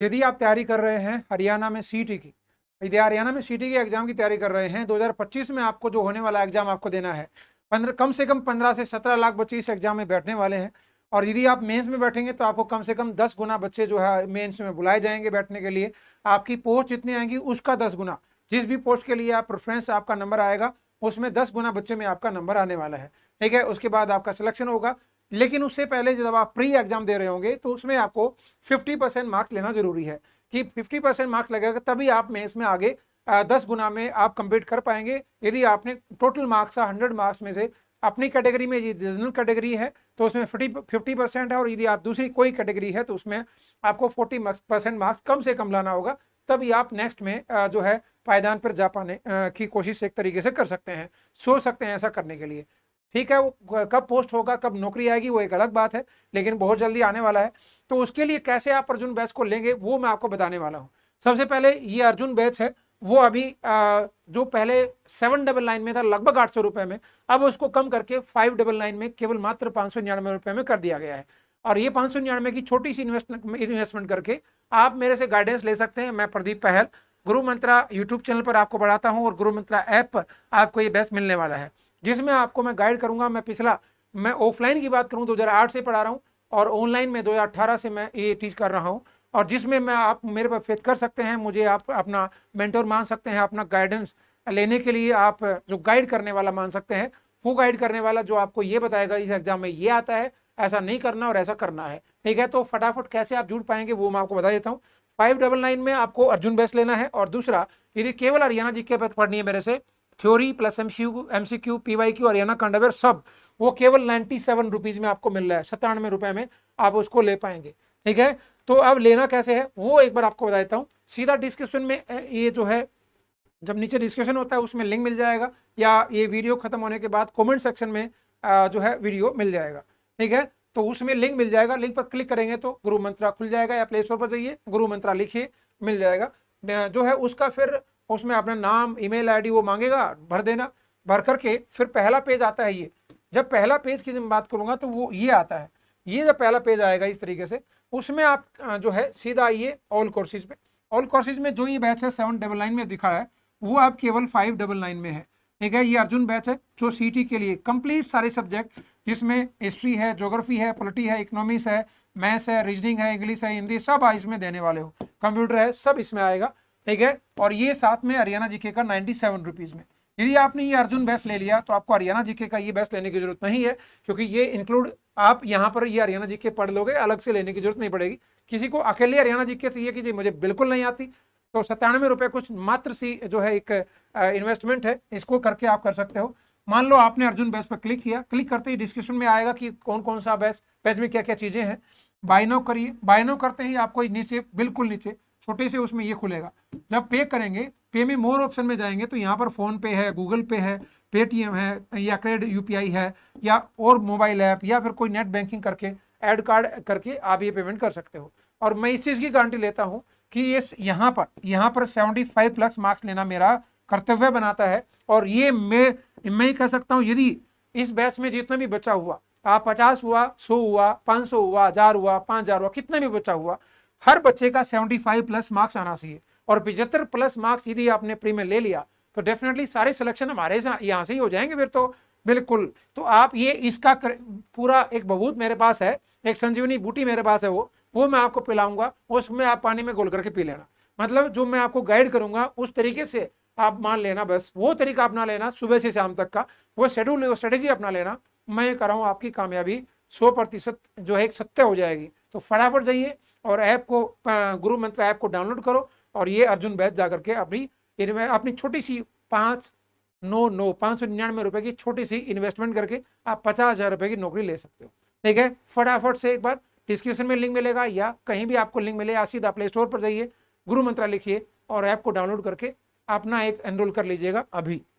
यदि आप तैयारी कर रहे हैं हरियाणा में सीटी की, यदि हरियाणा में सीटी के एग्जाम की तैयारी कर रहे हैं 2025 में आपको जो होने वाला एग्जाम आपको देना है, 15 कम से कम 15 से 17 लाख बच्चे इस एग्जाम में बैठने वाले हैं। और यदि आप मेंस में बैठेंगे तो आपको कम से कम 10 गुना बच्चे जो है मेंस में बुलाए जाएंगे बैठने के लिए। आपकी पोस्ट जितनी आएंगी उसका 10 गुना, जिस भी पोस्ट के लिए आप प्रेफरेंस आपका नंबर आएगा उसमें 10 गुना बच्चे में आपका नंबर आने वाला है। ठीक है, उसके बाद आपका सिलेक्शन होगा। लेकिन उससे पहले जब आप प्री एग्जाम दे रहे होंगे तो उसमें आपको 50% मार्क्स लेना जरूरी है कि 50% मार्क्स लगेगा तभी आप मेंस में आगे 10 गुना में आप कंप्लीट कर पाएंगे। यदि आपने टोटल मार्क्स 100 मार्क्स में से अपनी कैटेगरी में, ये रीजनल कैटेगरी है तो उसमें 50% है, और यदि आप दूसरी कोई कैटेगरी है तो उसमें आपको 40% मार्क्स कम से कम लाना होगा, तभी आप नेक्स्ट में जो है पायदान पर जा पाने की कोशिश एक तरीके से कर सकते हैं, सोच सकते हैं ऐसा करने के लिए। ठीक है, वो कब पोस्ट होगा, कब नौकरी आएगी, वो एक अलग बात है, लेकिन बहुत जल्दी आने वाला है। तो उसके लिए कैसे आप अर्जुन बैच को लेंगे वो मैं आपको बताने वाला हूँ। सबसे पहले ये अर्जुन बैच है वो अभी जो पहले 799 में था लगभग 800 रुपए में, अब उसको कम करके 599 में केवल मात्र 599 रुपए में कर दिया गया है। और ये 599 की छोटी सी इन्वेस्टमेंट करके आप मेरे से गाइडेंस ले सकते हैं। मैं प्रदीप पहल गुरु मंत्रा यूट्यूब चैनल पर आपको पढ़ाता हूँ और गुरु मंत्रा ऐप पर आपको ये बैच मिलने वाला है, जिसमें आपको मैं गाइड करूंगा। मैं ऑफलाइन की बात करूं 2008 से पढ़ा रहा हूं, और ऑनलाइन में 2018 से मैं ये टीच कर रहा हूं, और जिसमें मैं आप मेरे पर फेथ कर सकते हैं, मुझे आप अपना मेंटोर मान सकते हैं, अपना गाइडेंस लेने के लिए आप जो गाइड करने वाला मान सकते हैं, वो गाइड करने वाला जो आपको ये बताएगा इस एग्जाम में ये आता है, ऐसा नहीं करना और ऐसा करना है। ठीक है, तो फटाफट कैसे आप जुड़ पाएंगे वो मैं आपको बता देता हूँ। 599 में आपको अर्जुन बेस्ट लेना है, और दूसरा यदि केवल हरियाणा जीके पर पढ़नी है मेरे से, theory plus MCQ PYQ Haryana current affair सब, वो केवल 97 रुपीज में आपको मिल रहा है, 97 रुपए में आप उसको ले पाएंगे। ठीक है, तो अब लेना कैसे है वो एक बार आपको बता देता हूँ। सीधा डिस्क्रिप्शन में ये जो है, जब नीचे डिस्कशन होता है उसमें लिंक मिल जाएगा, या ये वीडियो खत्म होने के बाद कमेंट सेक्शन में जो है वीडियो मिल जाएगा। ठीक है, तो उसमें लिंक मिल जाएगा, लिंक पर क्लिक करेंगे तो गुरु मंत्रा खुल जाएगा, या प्ले स्टोर पर जाइए गुरु मंत्रा लिखिए, मिल जाएगा जो है उसका। फिर उसमें अपना नाम ईमेल आईडी वो मांगेगा, भर देना। भर करके फिर पहला पेज आता है ये, जब पहला पेज की मैं बात करूंगा तो वो ये आता है, ये जब पहला पेज आएगा इस तरीके से, उसमें आप जो है सीधा आइए ऑल कोर्सेज पे। ऑल कोर्सेज में जो ये बैच है 799 में दिखा है, वो आप केवल 599 में है। ठीक है, ये अर्जुन बैच है जो सीटी के लिए कंप्लीट सारे सब्जेक्ट, जिसमें हिस्ट्री है, ज्योग्राफी है, पॉलिटी है, इकोनॉमिक्स है, मैथ्स है, रीजनिंग है, इंग्लिश है, हिंदी, सब इसमें देने वाले हो, कंप्यूटर है, सब इसमें आएगा। ठीक है, और ये साथ में हरियाणा जीके का 97 रुपीज में। यदि आपने ये अर्जुन बैच ले लिया तो आपको हरियाणा जीके का ये बैच लेने की जरूरत नहीं है, क्योंकि ये इंक्लूड आप यहाँ पर ये हरियाणा जीके पढ़ लोगे, अलग से लेने की जरूरत नहीं पड़ेगी। किसी को अकेले हरियाणा जीके चाहिए कि जी मुझे बिल्कुल नहीं आती, तो 97 रुपए कुछ मात्र सी जो है एक इन्वेस्टमेंट है, इसको करके आप कर सकते हो। मान लो आपने अर्जुन बैच पर क्लिक किया, क्लिक करते ही डिस्क्रिप्शन में आएगा कि कौन कौन सा बैच में क्या क्या चीजें हैं। बाय नाउ करिए, बाय नाउ करते ही आपको नीचे बिल्कुल नीचे छोटे से उसमें ये खुलेगा। जब पे करेंगे, पे में मोर ऑप्शन में जाएंगे तो यहाँ पर फोन पे है, गूगल पे है, पेटीएम है, या क्रेडिट यूपीआई है, या और मोबाइल ऐप, या फिर कोई नेट बैंकिंग करके ऐड कार्ड करके आप ये पेमेंट कर सकते हो। और मैं इस चीज की गारंटी लेता हूँ कि ये यहाँ पर 75 प्लस मार्क्स लेना मेरा कर्तव्य बनाता है। और ये मैं ही कह सकता हूँ, यदि इस बैच में जितना भी बचा हुआ, आप 50 हुआ, 100 हुआ, 500 हुआ, 1000 हुआ, 5000 हुआ, कितना भी बचा हुआ, हर बच्चे का 75 प्लस मार्क्स आना चाहिए। और 75 प्लस मार्क्स यदि आपने प्री में ले लिया तो डेफिनेटली सारे सिलेक्शन हमारे यहाँ से ही हो जाएंगे फिर तो बिल्कुल। तो आप ये इसका पूरा एक बबूत मेरे पास है, एक संजीवनी बूटी मेरे पास है, वो मैं आपको पिलाऊंगा, उसमें आप पानी में घोल करके पी लेना। मतलब जो मैं आपको गाइड करूंगा उस तरीके से आप मान लेना, बस वो तरीका अपना लेना, सुबह से शाम तक का वो शेड्यूल, वो स्ट्रेटेजी अपना लेना। मैं ये कर रहा हूँ, आपकी कामयाबी 100% जो है सत्य हो जाएगी। तो फटाफट जाइए और ऐप को, गुरु मंत्र ऐप को डाउनलोड करो, और ये अर्जुन बैच जाकर के अपनी छोटी सी 599 रुपए की छोटी सी इन्वेस्टमेंट करके आप 50,000 रुपए की नौकरी ले सकते हो। ठीक है, फटाफट से एक बार डिस्क्रिप्शन में लिंक मिलेगा, या कहीं भी आपको लिंक मिले, या सीधा प्ले स्टोर पर जाइए, गुरु मंत्रा लिखिए और ऐप को डाउनलोड करके अपना एक एनरोल कर लीजिएगा अभी।